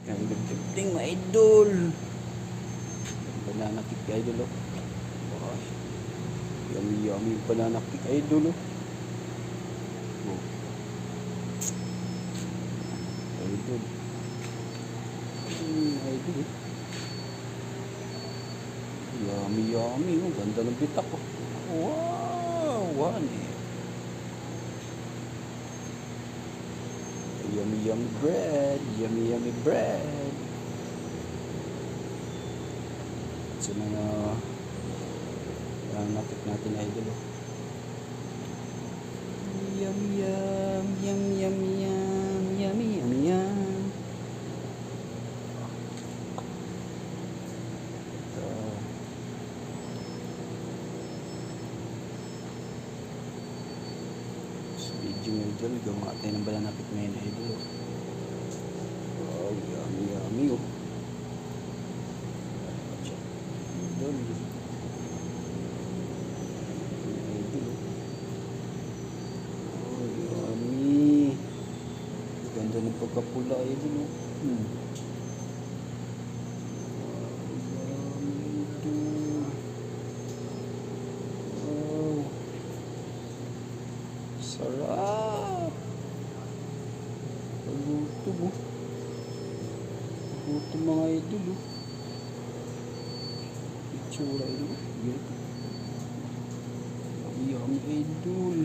Yan, good evening mga idol. Banana cake idol oh. Ay, yummy yummy banana cake idol oh. Oh. Idol. Idol oh. Yummy yummy oh. Ganda ng bitak oh. Wow, one eh. Yummy yummy bread, yummy yummy bread. So mga nakit natin idol oh. Yum yum yum yum yum yummy yummy yum. Video idol, gawa tayo ng banana cake ngayon idol oh. Wow, yummy yummy oh. Idol. Idol oh. Oh, yummy. Ganda ng pagkapula idol oh. Sarap! Pagutom oh. Pagutom mga idol oh. Itsura idol oh. Yummy idol.